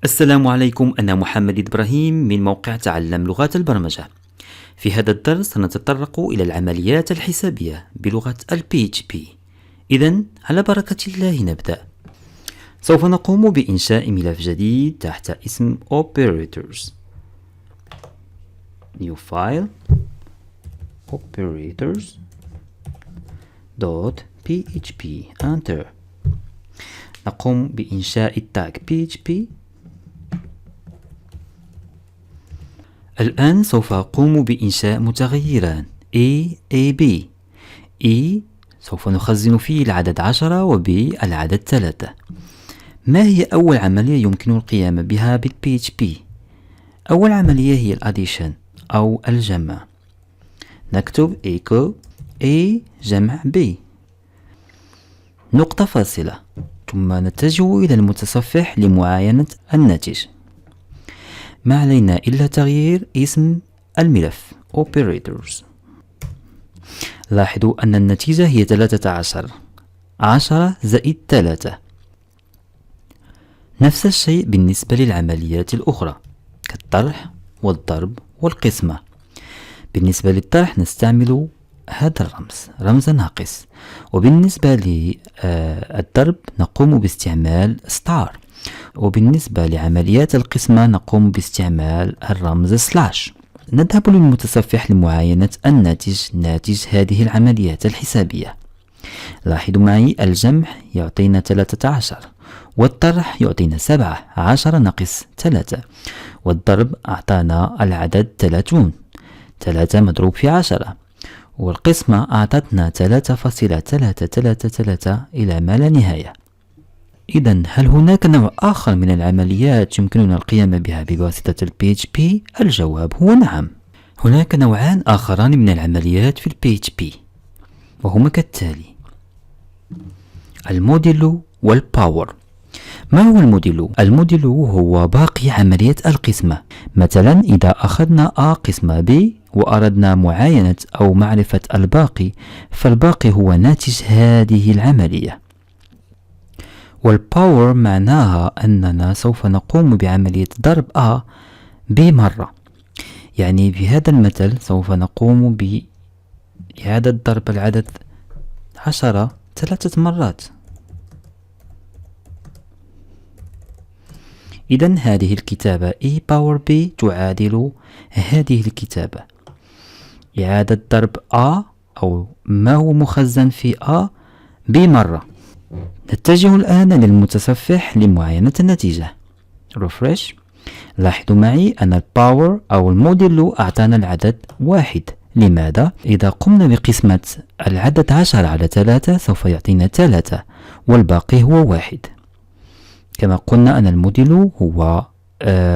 السلام عليكم، أنا محمد إبراهيم من موقع تعلم لغات البرمجة. في هذا الدرس سنتطرق إلى العمليات الحسابية بلغة ال PHP. إذن على بركة الله نبدأ. سوف نقوم بإنشاء ملف جديد تحت اسم Operators. New file operators.php. Enter. نقوم بإنشاء التاج PHP. الآن سوف أقوم بإنشاء متغيران A B. E سوف نخزن فيه العدد 10 و B العدد 3. ما هي أول عملية يمكن القيام بها بالPHP؟ أول عملية هي الأديشن أو الجمع. نكتب echo A جمع B نقطة فاصلة، ثم نتجه إلى المتصفح لمعاينة الناتج. ما علينا إلا تغيير اسم الملف Operators. لاحظوا أن النتيجة هي 13، 10 زائد 3. نفس الشيء بالنسبة للعمليات الأخرى كالطرح والضرب والقسمة. بالنسبة للطرح نستعمل هذا الرمز، رمز ناقص، وبالنسبة للضرب نقوم باستعمال ستار، وبالنسبة لعمليات القسمة نقوم باستعمال الرمز سلاش. نذهب للمتصفح لمعاينة الناتج، ناتج هذه العمليات الحسابية. لاحظوا معي الجمع يعطينا 13، والطرح يعطينا 7، 10 ناقص 3، والضرب أعطانا العدد 30، 3 مضروب في 10، والقسمة أعطتنا 3.333 إلى ما لا نهاية. إذن هل هناك نوع آخر من العمليات يمكننا القيام بها بواسطة ال PHP؟ الجواب هو نعم. هناك نوعان آخران من العمليات في ال PHP، وهما كالتالي: الموديلو والباور. ما هو الموديلو؟ الموديلو هو باقي عملية القسمة. مثلا إذا أخذنا A قسمة B وأردنا معاينة أو معرفة الباقي، فالباقي هو ناتج هذه العملية. والباور معناها أننا سوف نقوم بعملية ضرب A B مرة. يعني في هذا المثل سوف نقوم بإعادة ضرب العدد 10 3 مرات. إذن هذه الكتابة A باور B تعادل هذه الكتابة إعادة ضرب A أو ما هو مخزن في A B مرة. نتجه الآن للمتصفح لمعاينة النتيجة. Refresh. لاحظوا معي أن الباور أو الموديلو أعطانا العدد 1. لماذا؟ إذا قمنا بقسمة العدد 10 على 3 سوف يعطينا 3، والباقي هو 1. كما قلنا أن الموديلو هو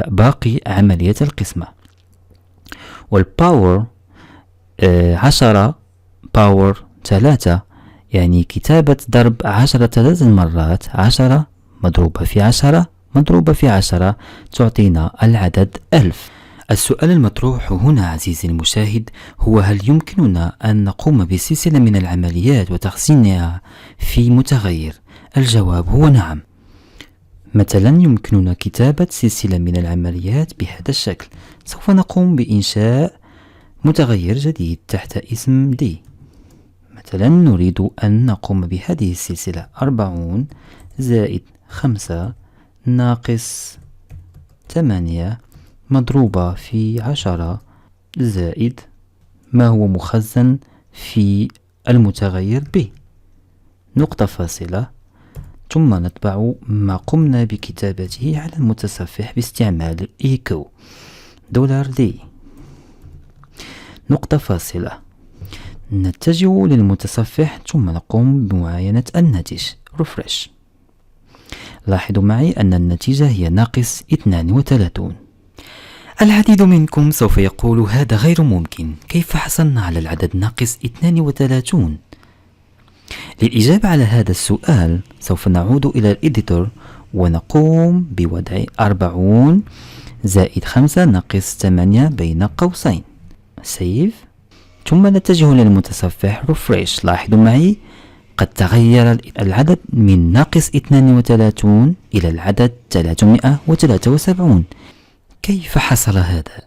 باقي عملية القسمة. والباور 10 باور 3، يعني كتابة ضرب 10 3 مرات، 10 مضروبة في 10 مضروبة في 10 تعطينا العدد 1000. السؤال المطروح هنا عزيزي المشاهد هو: هل يمكننا أن نقوم بسلسلة من العمليات وتخزينها في متغير؟ الجواب هو نعم. مثلا يمكننا كتابة سلسلة من العمليات بهذا الشكل. سوف نقوم بإنشاء متغير جديد تحت اسم D. مثلا نريد أن نقوم بهذه السلسلة: 40 زائد 5 ناقص 8 مضروبة في 10 زائد ما هو مخزن في المتغير B، نقطة فاصلة، ثم نطبع ما قمنا بكتابته على المتصفح باستعمال echo $D، نقطة فاصلة. نتجه للمتصفح ثم نقوم بمعاينة الناتج. Refresh. لاحظوا معي أن النتيجة هي ناقص 32. العديد منكم سوف يقول: هذا غير ممكن، كيف حصلنا على العدد ناقص 32؟ للإجابة على هذا السؤال سوف نعود إلى الإديتور ونقوم بوضع 40 زائد 5 ناقص 8 بين قوسين. Save. ثم نتجه للمتصفح. Refresh. لاحظوا معي قد تغير العدد من ناقص 32 إلى العدد 373. كيف حصل هذا؟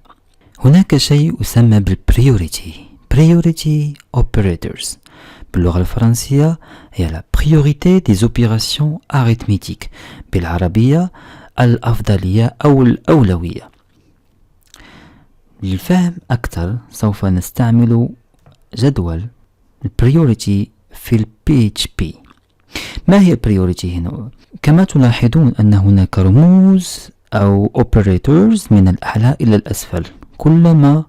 هناك شيء يسمى priority operators. باللغة الفرنسية هي la priorité des opérations arithmétiques، بالعربية الأفضلية أو الأولوية. للفهم أكثر سوف نستعمل جدول priority في ال PHP. ما هي priority هنا؟ كما تلاحظون أن هناك رموز أو operators من الأعلى إلى الأسفل. كلما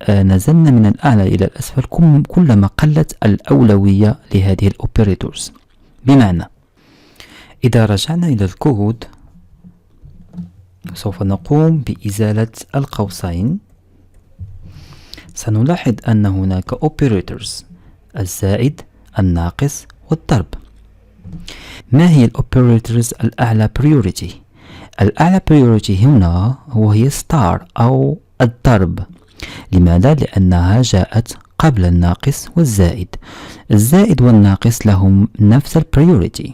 نزلنا من الأعلى إلى الأسفل كلما قلت الأولوية لهذه الأوبريتورز. بمعنى إذا رجعنا إلى الكود سوف نقوم بإزالة القوسين. سنلاحظ أن هناك اوبريتورز الزائد، الناقص، والضرب. ما هي الاوبريتورز الأعلى priority؟ الأعلى priority هنا هي ستار أو الضرب. لماذا؟ لأنها جاءت قبل الناقص والزائد. الزائد والناقص لهم نفس البريوريتي.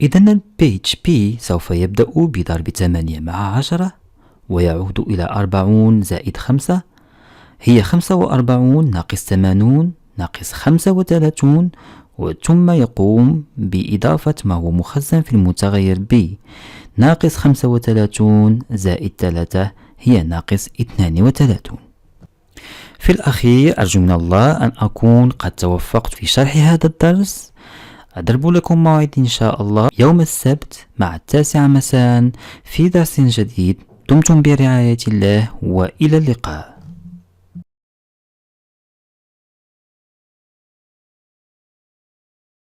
إذن ال PHP سوف يبدأ بضرب 8 مع 10 ويعود إلى 40 زائد 5 هي 45 ناقص 80 ناقص 35، ثم يقوم بإضافة ما هو مخزن في المتغير B. ناقص 35 زائد 3 هي ناقص 32. في الأخير أرجو من الله أن أكون قد توفقت في شرح هذا الدرس. أضرب لكم موعد إن شاء الله يوم السبت مع 9 مساء في درس جديد. دمتم برعاية الله وإلى اللقاء.